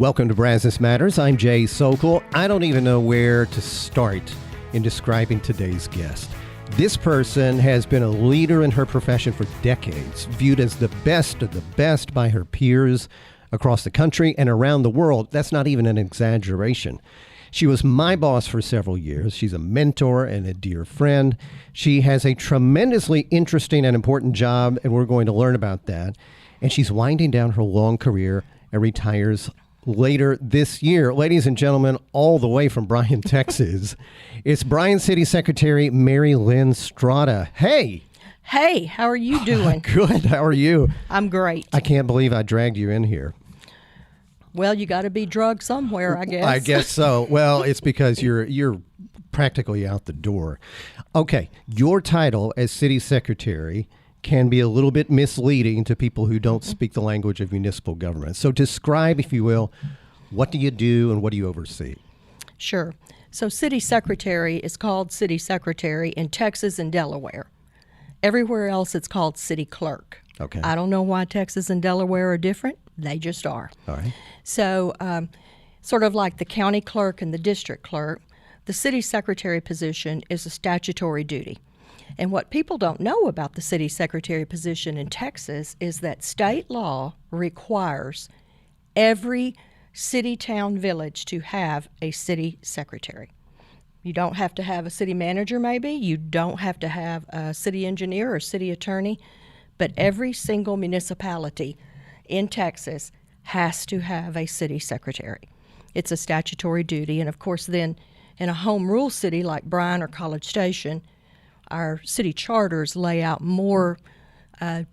Welcome to Brazos Matters. I'm Jay Sokol. I don't even know where to start in describing today's guest. This person has been a leader in her profession for decades, viewed as the best of the best by her peers across the country and around the world. That's not even an exaggeration. She was my boss for several years. She's a mentor and a dear friend. She has a tremendously interesting and important job, and we're going to learn about that. And she's winding down her long career and retires later this year. Ladies and gentlemen, all the way from Bryan, Texas, it's Bryan City Secretary Mary Lynne Stratta. Hey! Hey, how are you doing? Good. How are you? I'm great. I can't believe I dragged you in here. Well, you got to be drugged somewhere, I guess. I guess so. Well, it's because you're practically out the door. Okay, your title as city secretary can be a little bit misleading to people who don't speak the language of municipal government. So describe, if you will, what do you do and what do you oversee? Sure. So city secretary is called city secretary in Texas and Delaware. Everywhere else it's called city clerk. Okay. I don't know why Texas and Delaware are different. They just are. All right. So sort of like the county clerk and the district clerk, the city secretary position is a statutory duty. And what people don't know about the city secretary position in Texas is that state law requires every city, town, village to have a city secretary. You don't have to have a city manager, maybe. You don't have to have a city engineer or city attorney. But every single municipality in Texas has to have a city secretary. It's a statutory duty. And, of course, then in a home rule city like Bryan or College Station, our city charters lay out more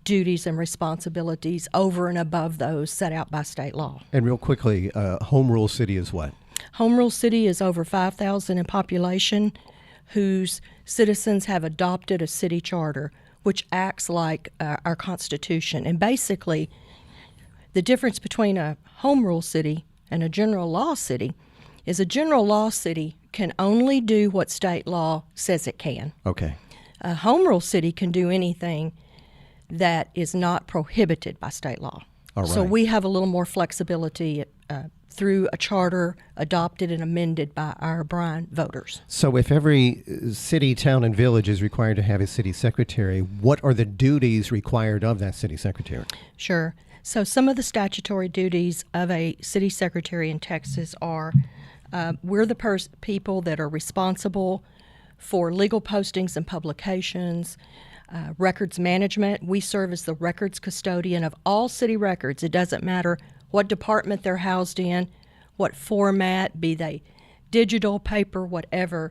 duties and responsibilities over and above those set out by state law. And real quickly, home rule city is what? Home rule city is over 5,000 in population, whose citizens have adopted a city charter, which acts like our Constitution. And basically, the difference between a home rule city and a general law city is a general law city can only do what state law says it can. Okay. A home rule city can do anything that is not prohibited by state law. All right. So we have a little more flexibility through a charter adopted and amended by our Bryan voters. So if every city, town, and village is required to have a city secretary, what are the duties required of that city secretary? Sure. So some of the statutory duties of a city secretary in Texas are we're the people that are responsible for legal postings and publications, records management. We serve as the records custodian of all city records. It doesn't matter what department they're housed in, what format, be they digital, paper, whatever.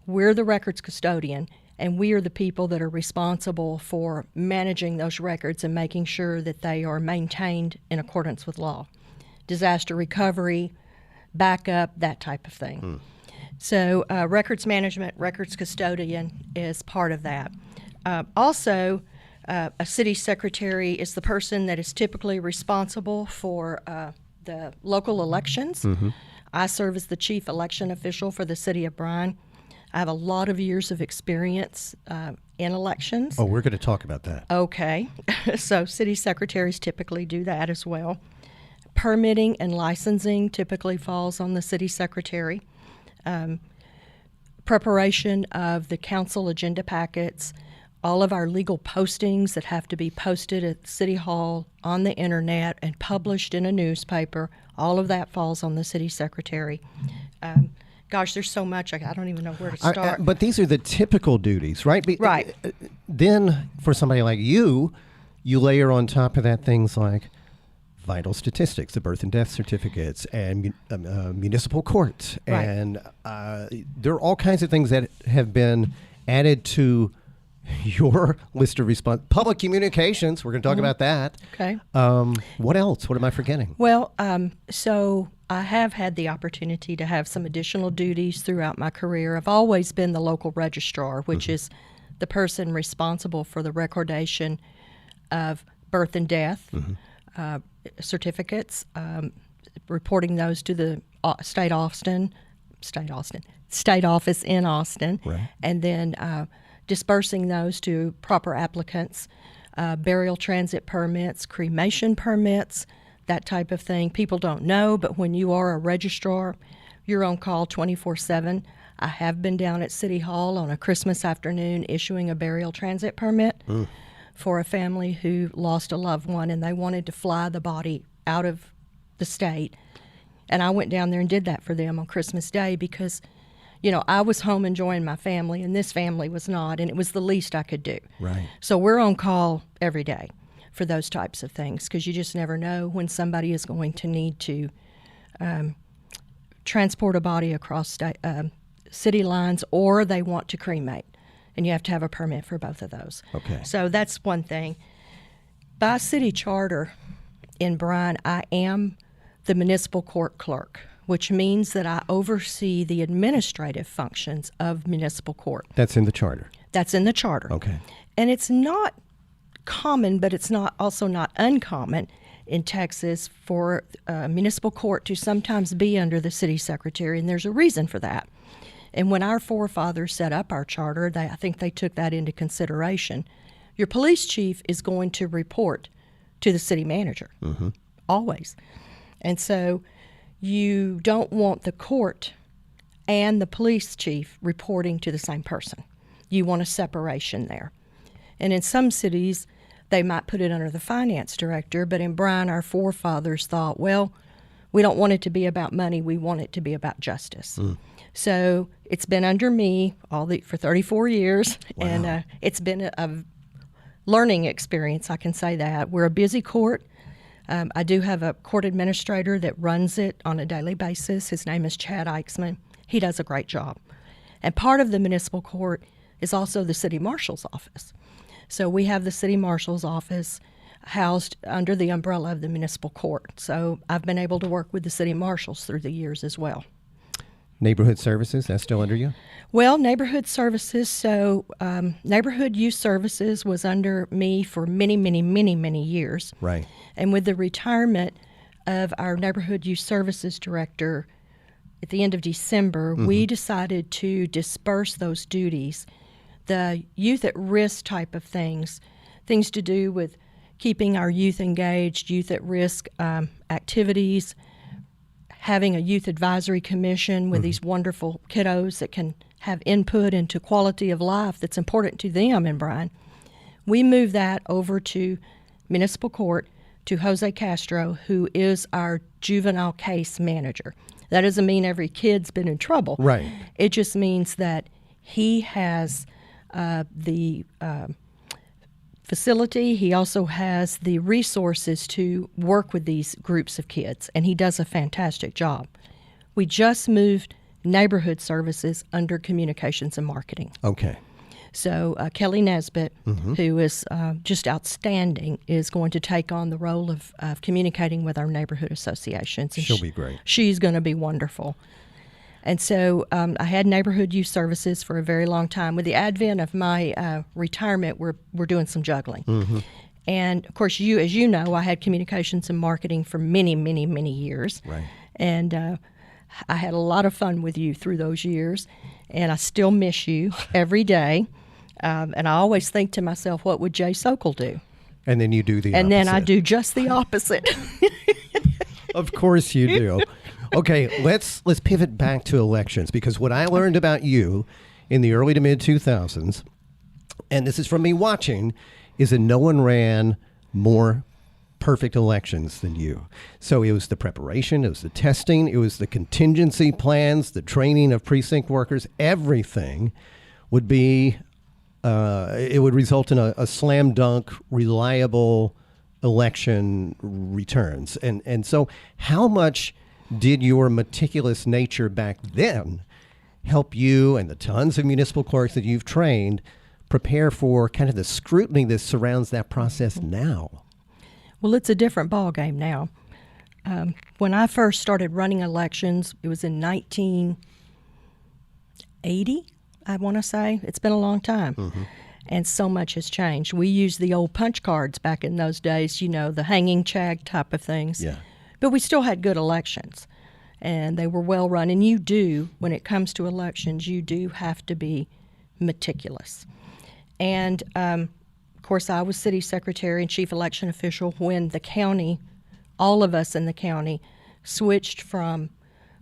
We're the records custodian, and we are the people that are responsible for managing those records and making sure that they are maintained in accordance with law. Disaster recovery, backup, that type of thing. So records management, records custodian is part of that. Also, a city secretary is the person that is typically responsible for the local elections. Mm-hmm. I serve as the chief election official for the City of Bryan. I have a lot of years of experience in elections. Oh, we're going to talk about that. Okay. So city secretaries typically do that as well. Permitting and licensing typically falls on the city secretary. Preparation of the council agenda packets, all of our legal postings that have to be posted at City Hall, on the internet, and published in a newspaper, all of that falls on the city secretary. Gosh, there's so much, I don't even know where to start. But these are the typical duties, right? Right. Then, for somebody like you layer on top of that things like vital statistics, the birth and death certificates, and municipal court. Right. And there are all kinds of things that have been added to your list of public communications. We're going to talk about that. Okay. What else? What am I forgetting? Well, so I have had the opportunity to have some additional duties throughout my career. I've always been the local registrar, which is the person responsible for the recordation of birth and death certificates, reporting those to the state office in Austin, right. And then dispersing those to proper applicants, burial transit permits, cremation permits, that type of thing. People don't know, but when you are a registrar, you're on call 24/7. I have been down at City Hall on a Christmas afternoon issuing a burial transit permit for a family who lost a loved one, and they wanted to fly the body out of the state. And I went down there and did that for them on Christmas Day because, I was home enjoying my family, and this family was not, and it was the least I could do. Right. So we're on call every day for those types of things because you just never know when somebody is going to need to transport a body across city lines, or they want to cremate, and you have to have a permit for both of those. Okay. So that's one thing. By city charter in Bryan, I am the municipal court clerk, which means that I oversee the administrative functions of municipal court. That's in the charter. That's in the charter. Okay. And it's not common, but it's also not uncommon in Texas for municipal court to sometimes be under the city secretary, and there's a reason for that. And when our forefathers set up our charter, I think they took that into consideration. Your police chief is going to report to the city manager, always. And so you don't want the court and the police chief reporting to the same person. You want a separation there. And in some cities, they might put it under the finance director, but in Bryan, our forefathers thought, well, we don't want it to be about money, we want it to be about justice. So it's been under me for 34 years, Wow. and it's been a learning experience, I can say that. We're a busy court. I do have a court administrator that runs it on a daily basis. His name is Chad Eichsman. He does a great job. And part of the municipal court is also the city marshal's office. So we have the city marshal's office housed under the umbrella of the municipal court. So I've been able to work with the city marshals through the years as well. Neighborhood services, that's still under you? Well, neighborhood services, so neighborhood youth services was under me for many, many, many, many years. Right. And with the retirement of our neighborhood youth services director at the end of December, we decided to disperse those duties. The youth at risk type of things to do with keeping our youth engaged, youth at risk activities, having a youth advisory commission with these wonderful kiddos that can have input into quality of life that's important to them in Bryan. We moved that over to municipal court to Jose Castro, who is our juvenile case manager. That doesn't mean every kid's been in trouble. Right. It just means that he has the facility. He also has the resources to work with these groups of kids, and he does a fantastic job. We just moved neighborhood services under communications and marketing. Okay. So Kelly Nesbitt, who is just outstanding, is going to take on the role of communicating with our neighborhood associations. And She'll be great. She's going to be wonderful. And so I had neighborhood youth services for a very long time. With the advent of my retirement, we're doing some juggling. And, of course, as you know, I had communications and marketing for many, many, many years. Right. And I had a lot of fun with you through those years, and I still miss you every day. And I always think to myself, what would Jay Sokol do? And then you do the opposite. And then I do just the opposite. Of course you do. Okay, let's pivot back to elections, because what I learned about you in the early to mid 2000s, and this is from me watching, is that no one ran more perfect elections than you. So it was the preparation, it was the testing, it was the contingency plans, the training of precinct workers. Everything would be, it would result in a slam dunk, reliable election returns. And so how much did your meticulous nature back then help you and the tons of municipal clerks that you've trained prepare for kind of the scrutiny that surrounds that process now? Well, it's a different ballgame now. When I first started running elections, it was in 1980, I want to say. It's been a long time. And so much has changed. We used the old punch cards back in those days, the hanging chag type of things. Yeah. But we still had good elections, and they were well run. And you do, when it comes to elections, you do have to be meticulous. And, of course, I was city secretary and chief election official when the county all of us in the county switched from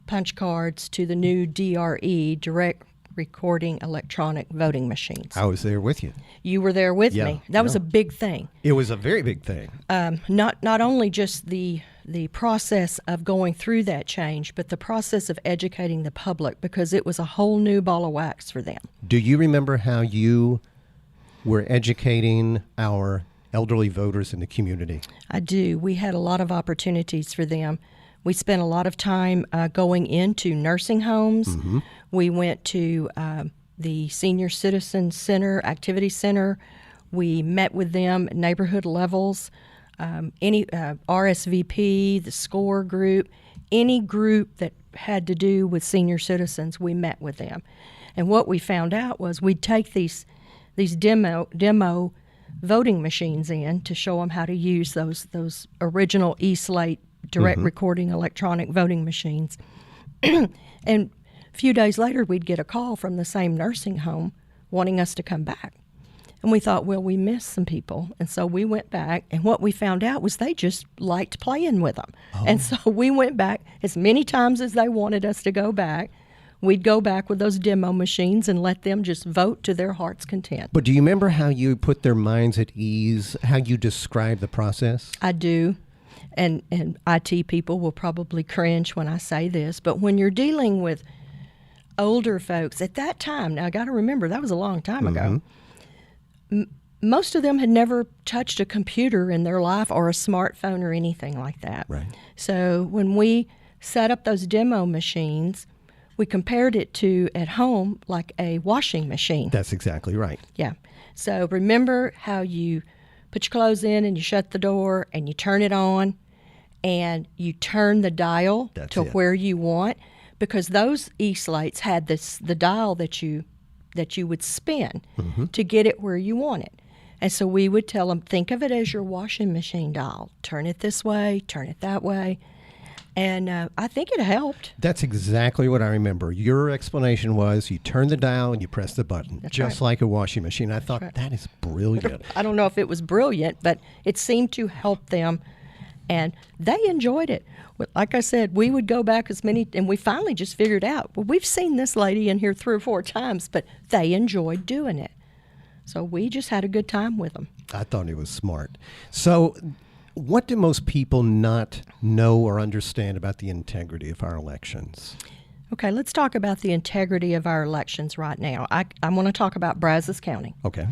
punch cards to the new DRE, direct recording electronic voting machines. I was there with you. You were there with Yeah, me. That was yeah. a big thing. It was a very big thing. Not only just the process of going through that change, but the process of educating the public, because it was a whole new ball of wax for them. Do you remember how you were educating our elderly voters in the community? I do. We had a lot of opportunities for them. We spent a lot of time going into nursing homes. Mm-hmm. We went to the Senior Citizen Center, Activity Center. We met with them at neighborhood levels. Any RSVP, the SCORE group, any group that had to do with senior citizens, we met with them. And what we found out was we'd take these demo voting machines in to show them how to use those original E-Slate direct recording electronic voting machines. And a few days later, we'd get a call from the same nursing home wanting us to come back. And we thought, well, we missed some people. And so we went back, and what we found out was they just liked playing with them. Oh. And so we went back as many times as they wanted us to go back. We'd go back with those demo machines and let them just vote to their heart's content. But do you remember how you put their minds at ease, how you described the process? I do. And IT people will probably cringe when I say this, but when you're dealing with older folks at that time, now I got to remember that was a long time ago, most of them had never touched a computer in their life or a smartphone or anything like that. Right. So when we set up those demo machines, we compared it to at home like a washing machine. That's exactly right. Yeah. So remember how you put your clothes in and you shut the door and you turn it on and you turn the dial to where you want, because those E-slates had the dial that you would spin to get it where you want it. And so we would tell them, think of it as your washing machine dial. Turn it this way, turn it that way. And I think it helped. That's exactly what I remember. Your explanation was you turn the dial and you press the button, just like a washing machine. I thought that is brilliant. I don't know if it was brilliant, but it seemed to help them, and they enjoyed it. Like I said, we would go back and we finally just figured out, well, we've seen this lady in here 3 or 4 times, but they enjoyed doing it. So we just had a good time with them. I thought it was smart. So what do most people not know or understand about the integrity of our elections? Okay, let's talk about the integrity of our elections right now. I want to talk about Brazos County. Okay.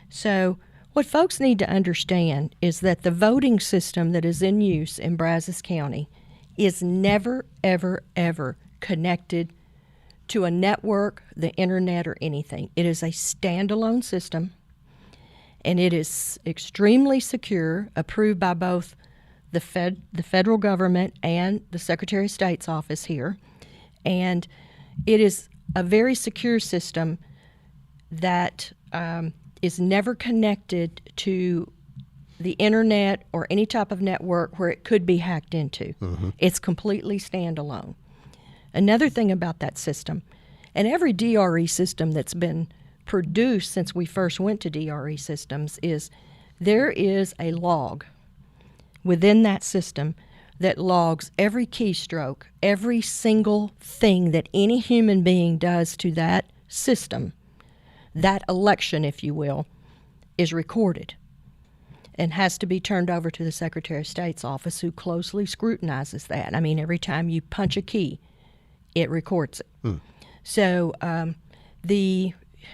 So what folks need to understand is that the voting system that is in use in Brazos County is never, ever, ever connected to a network, the internet, or anything. It is a standalone system, and it is extremely secure, approved by both the federal government and the Secretary of State's office here. And it is a very secure system that is never connected to the internet or any type of network where it could be hacked into. It's completely standalone. Another thing about that system, and every DRE system that's been produced since we first went to DRE systems, is there is a log within that system that logs every keystroke, every single thing that any human being does to that system. That election, if you will, is recorded and has to be turned over to the Secretary of State's office, who closely scrutinizes that. I mean, every time you punch a key, it records it. So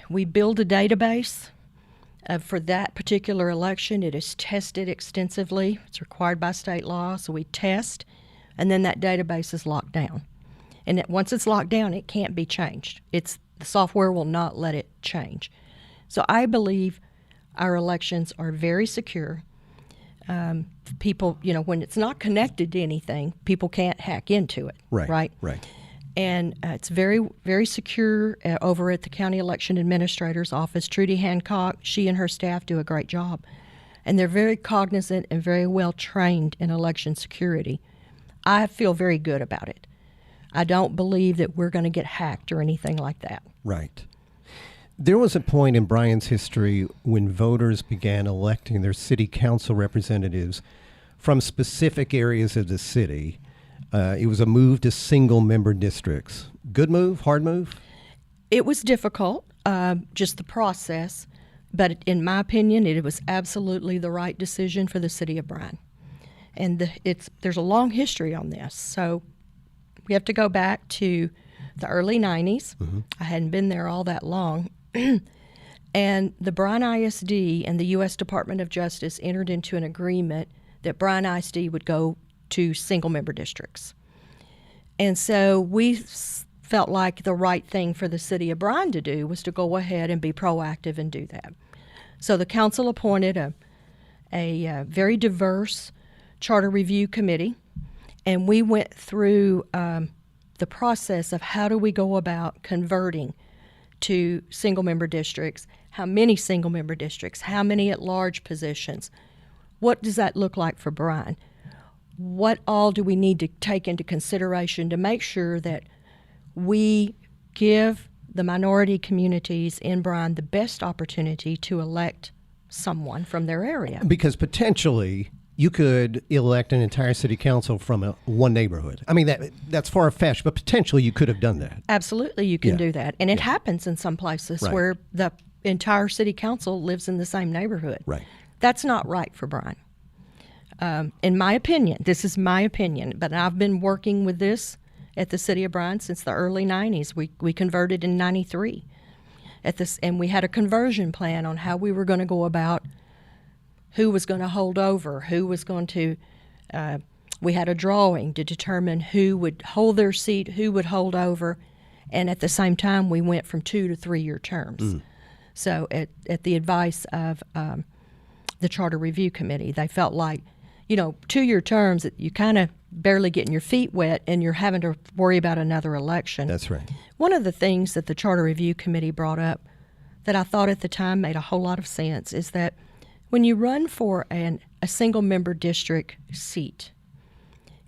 we build a database for that particular election. It is tested extensively. It's required by state law, so we test, and then that database is locked down. And once it's locked down, it can't be changed. The software will not let it change. So I believe our elections are very secure. People, when it's not connected to anything, people can't hack into it. Right. And it's very, very secure over at the County Election Administrator's office. Trudy Hancock, she and her staff do a great job. And they're very cognizant and very well trained in election security. I feel very good about it. I don't believe that we're going to get hacked or anything like that. Right. There was a point in Bryan's history when voters began electing their city council representatives from specific areas of the city. It was a move to single-member districts. Good move, hard move? It was difficult, just the process, but in my opinion, it was absolutely the right decision for the City of Bryan. And there's a long history on this, so we have to go back to the early 90s. Mm-hmm. I hadn't been there all that long. And the Bryan ISD and the U.S. Department of Justice entered into an agreement that Bryan ISD would go to single-member districts. And so we felt like the right thing for the City of Bryan to do was to go ahead and be proactive and do that. So the council appointed a very diverse charter review committee, and we went through the process of how do we go about converting to single-member districts, how many single-member districts, how many at-large positions, what does that look like for Bryan? What all do we need to take into consideration to make sure that we give the minority communities in Bryan the best opportunity to elect someone from their area? Because potentially you could elect an entire city council from one neighborhood. I mean, that's far-fetched, but potentially you could have done that. Absolutely, you can do that. And it happens in some places where the entire city council lives in the same neighborhood. Right. That's not right for Bryan. In my opinion, this is my opinion, but I've been working with this at the City of Bryan since the early 90s. We converted in 93 and we had a conversion plan on how we were going to go about who was going to hold over, who was going to, we had a drawing to determine who would hold their seat, who would hold over, and at the same time we went from 2 to 3 year terms. So at the advice of the Charter Review Committee, they felt like, 2-year terms, you kind of barely getting your feet wet and you're having to worry about another election. That's right. One of the things that the Charter Review Committee brought up that I thought at the time made a whole lot of sense is that when you run for a single-member district seat,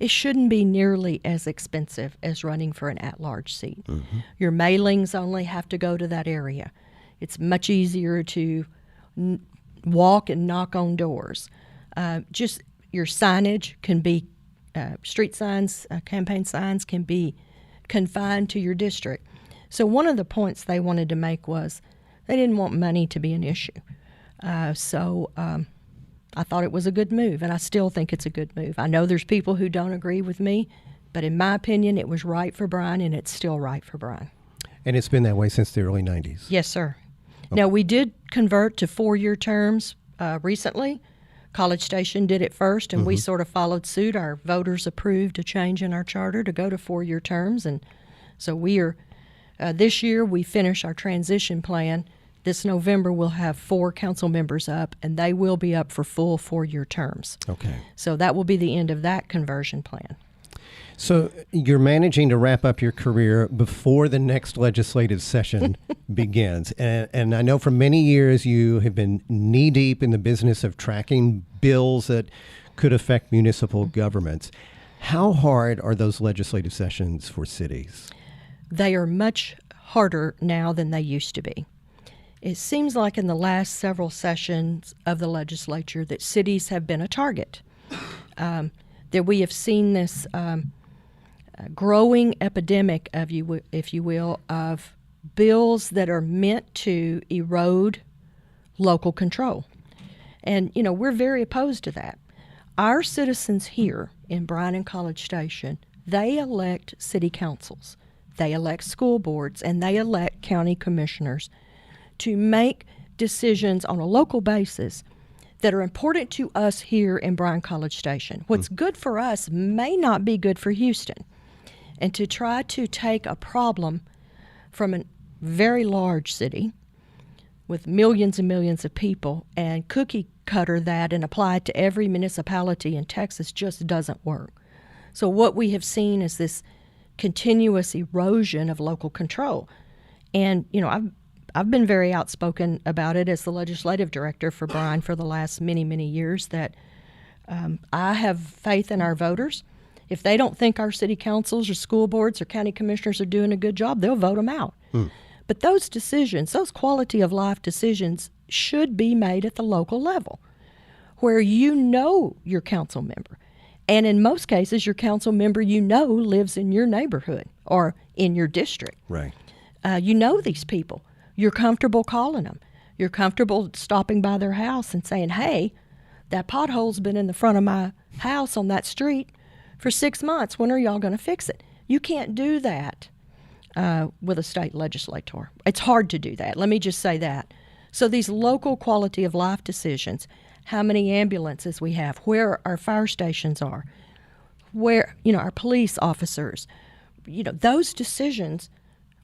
it shouldn't be nearly as expensive as running for an at-large seat. Mm-hmm. Your mailings only have to go to that area. It's much easier to walk and knock on doors. Just your signage can be, street signs, campaign signs can be confined to your district. So one of the points they wanted to make was they didn't want money to be an issue. So I thought it was a good move, and I still think it's a good move. I know there's people who don't agree with me, but in my opinion, it was right for Bryan, and it's still right for Bryan. And it's been that way since the early 90s? Yes, sir. Okay. Now, we did convert to 4-year terms recently. College Station did it first, and we sort of followed suit. Our voters approved a change in our charter to go to 4-year terms, and so we are, this year we finish our transition plan. This November, we'll have 4 council members up, and they will be up for full 4-year terms. Okay. So that will be the end of that conversion plan. So you're managing to wrap up your career before the next legislative session begins. And I know for many years you have been knee-deep in the business of tracking bills that could affect municipal governments. How hard are those legislative sessions for cities? They are much harder now than they used to be. It seems like in the last several sessions of the legislature that cities have been a target, that we have seen this growing epidemic, if you will, of bills that are meant to erode local control. And, we're very opposed to that. Our citizens here in Bryan and College Station, they elect city councils, they elect school boards, and they elect county commissioners to make decisions on a local basis that are important to us here in Bryan College Station. What's good for us may not be good for Houston. And to try to take a problem from a very large city with millions and millions of people and cookie cutter that and apply it to every municipality in Texas just doesn't work. So what we have seen is this continuous erosion of local control. And, I've been very outspoken about it as the legislative director for Bryan for the last many, many years that I have faith in our voters. If they don't think our city councils or school boards or county commissioners are doing a good job, they'll vote them out. But those decisions, those quality of life decisions should be made at the local level. where you know your council member. And in most cases, your council member lives in your neighborhood or in your district. Right. You know these people. You're comfortable calling them. You're comfortable stopping by their house and saying, hey, that pothole's been in the front of my house on that street for 6 months. When are y'all going to fix it? You can't do that with a state legislator. It's hard to do that. Let me just say that. So these local quality of life decisions, how many ambulances we have, where our fire stations are, where, our police officers, those decisions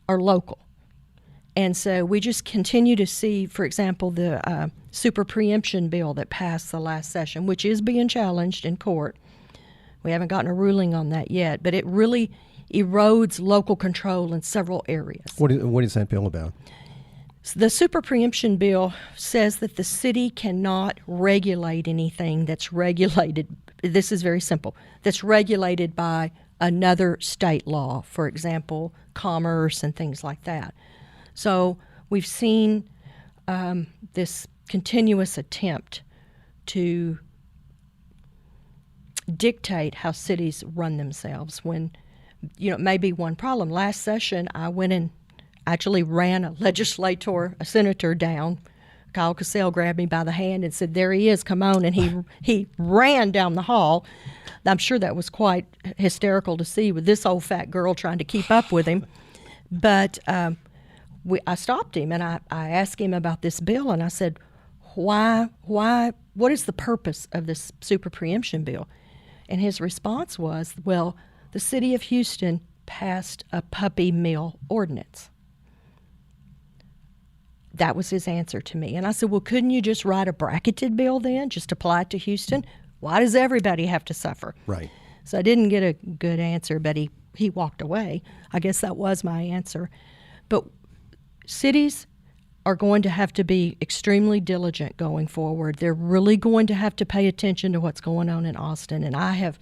are local. And so we just continue to see, for example, the super preemption bill that passed the last session, which is being challenged in court. We haven't gotten a ruling on that yet, but it really erodes local control in several areas. What is that bill about? The super preemption bill says that the city cannot regulate anything that's regulated. This is very simple. That's regulated by another state law, for example, commerce and things like that. So we've seen this continuous attempt to dictate how cities run themselves when, it may be one problem. Last session, I went and actually ran a senator down. Kyle Cassell grabbed me by the hand and said, there he is, come on. And he ran down the hall. I'm sure that was quite hysterical to see with this old fat girl trying to keep up with him. But I stopped him and I asked him about this bill, and I said, why, what is the purpose of this super preemption bill? And his response was, well, the city of Houston passed a puppy mill ordinance. That was his answer to me. And I said, well, couldn't you just write a bracketed bill then, just apply it to Houston? Why does everybody have to suffer? Right. So I didn't get a good answer, but he walked away. I guess that was my answer. But cities are going to have to be extremely diligent going forward. They're really going to have to pay attention to what's going on in Austin. And I have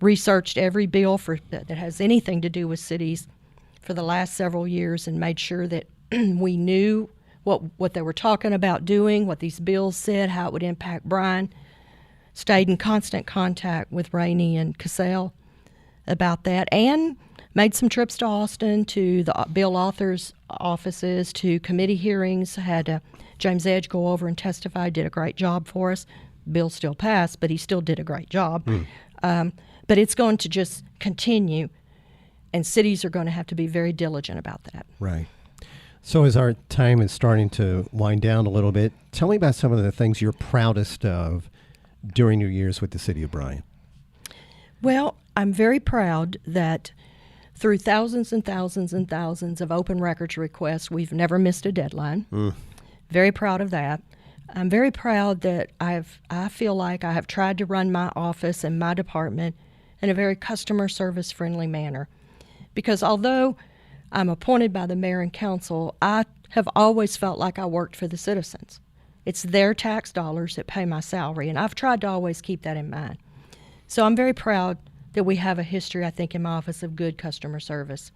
researched every bill that has anything to do with cities for the last several years and made sure that we knew what they were talking about doing, what these bills said, how it would impact Bryan. Stayed in constant contact with Rainey and Cassell about that, and made some trips to Austin to the bill authors' offices, to committee hearings. Had James Edge go over and testify, did a great job for us. Bill still passed, but he still did a great job. But it's going to just continue, and cities are going to have to be very diligent about that. Right. So as our time is starting to wind down a little bit, tell me about some of the things you're proudest of during your years with the City of Bryan. Well, I'm very proud that through thousands and thousands and thousands of open records requests, we've never missed a deadline. Very proud of that. I'm very proud that I feel like I have tried to run my office and my department in a very customer service friendly manner. Because although I'm appointed by the mayor and council, I have always felt like I worked for the citizens. It's their tax dollars that pay my salary, and I've tried to always keep that in mind. So I'm very proud that we have a history, I think, in my office of good customer service.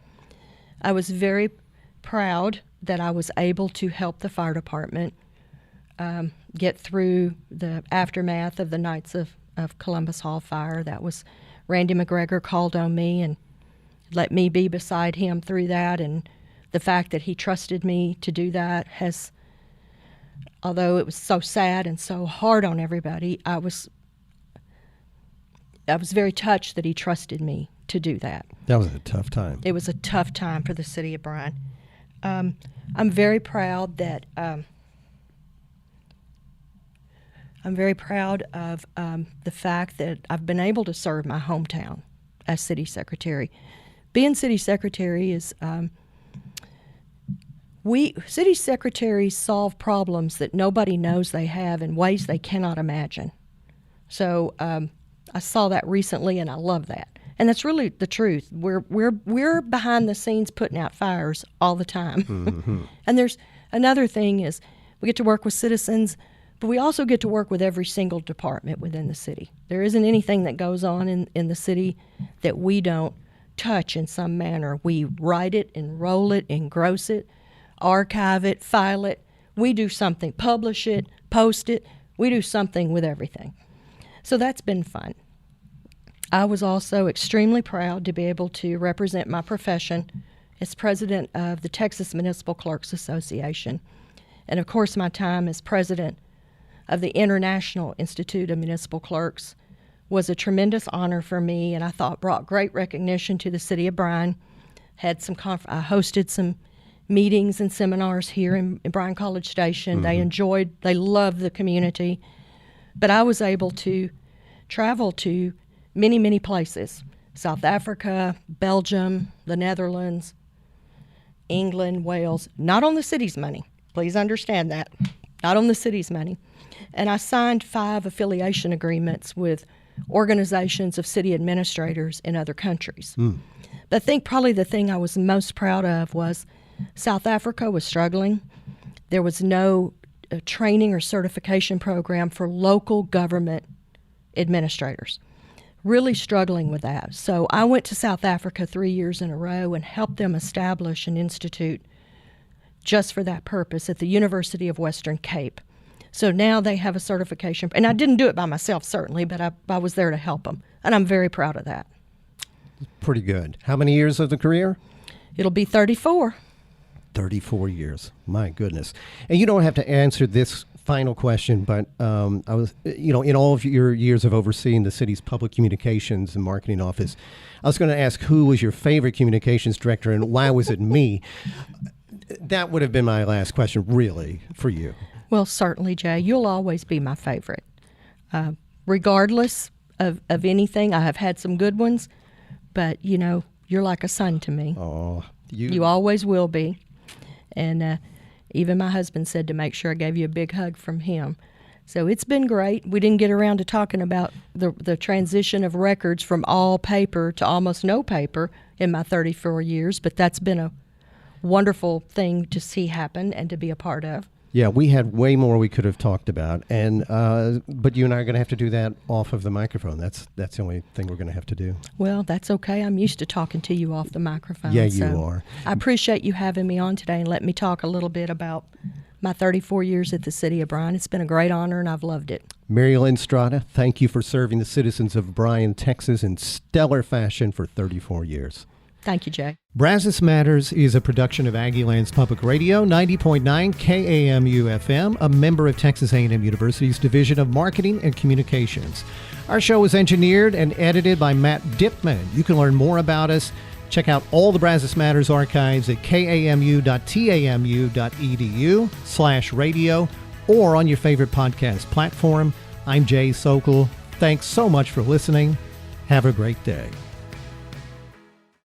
I was very proud that I was able to help the fire department get through the aftermath of the Knights of Columbus Hall fire. That was Randy McGregor called on me and let me be beside him through that, and the fact that he trusted me to do that has, although it was so sad and so hard on everybody, I was very touched that he trusted me to do that. That was a tough time. It was a tough time for the City of Bryan. I'm very proud that of the fact that I've been able to serve my hometown as city secretary. Being city secretary is city secretaries solve problems that nobody knows they have in ways they cannot imagine. So I saw that recently, and I love that. And that's really the truth. We're behind the scenes putting out fires all the time. Mm-hmm. And there's another thing is we get to work with citizens, but we also get to work with every single department within the city. There isn't anything that goes on in the city that we don't touch in some manner. We write it, enroll it, engross it, archive it, file it. We do something, publish it, post it. We do something with everything. So that's been fun. I was also extremely proud to be able to represent my profession as president of the Texas Municipal Clerks Association. And of course, my time as president of the International Institute of Municipal Clerks was a tremendous honor for me, and I thought brought great recognition to the City of Bryan. I hosted some meetings and seminars here in Bryan College Station. Mm-hmm. They loved the community. But I was able to travel to many, many places: South Africa, Belgium, the Netherlands, England, Wales, not on the city's money. Please understand that. Not on the city's money. And I signed 5 affiliation agreements with organizations of city administrators in other countries. But I think probably the thing I was most proud of was South Africa was struggling. There was no training or certification program for local government administrators. Really struggling with that. So I went to South Africa 3 years in a row and helped them establish an institute just for that purpose at the University of Western Cape. So now they have a certification. And I didn't do it by myself, certainly, but I was there to help them. And I'm very proud of that. Pretty good. How many years of the career? It'll be 34. 34 years. My goodness. And you don't have to answer this final question, but I was, in all of your years of overseeing the city's public communications and marketing office, I was going to ask who was your favorite communications director and why was it me? That would have been my last question, really, for you. Well, certainly, Jay. You'll always be my favorite. Regardless of anything, I have had some good ones, but, you're like a son to me. Oh, You always will be. And even my husband said to make sure I gave you a big hug from him. So it's been great. We didn't get around to talking about the transition of records from all paper to almost no paper in my 34 years, but that's been a wonderful thing to see happen and to be a part of. Yeah, we had way more we could have talked about, and but you and I are going to have to do that off of the microphone. That's the only thing we're going to have to do. Well, that's okay. I'm used to talking to you off the microphone. Yeah, you are. I appreciate you having me on today and let me talk a little bit about my 34 years at the City of Bryan. It's been a great honor, and I've loved it. Lynne Stratta, thank you for serving the citizens of Bryan, Texas in stellar fashion for 34 years. Thank you, Jay. Brazos Matters is a production of Aggieland's Public Radio, 90.9 KAMU FM, a member of Texas A&M University's Division of Marketing and Communications. Our show was engineered and edited by Matt Dipman. You can learn more about us. Check out all the Brazos Matters archives at kamu.tamu.edu/radio or on your favorite podcast platform. I'm Jay Sokol. Thanks so much for listening. Have a great day.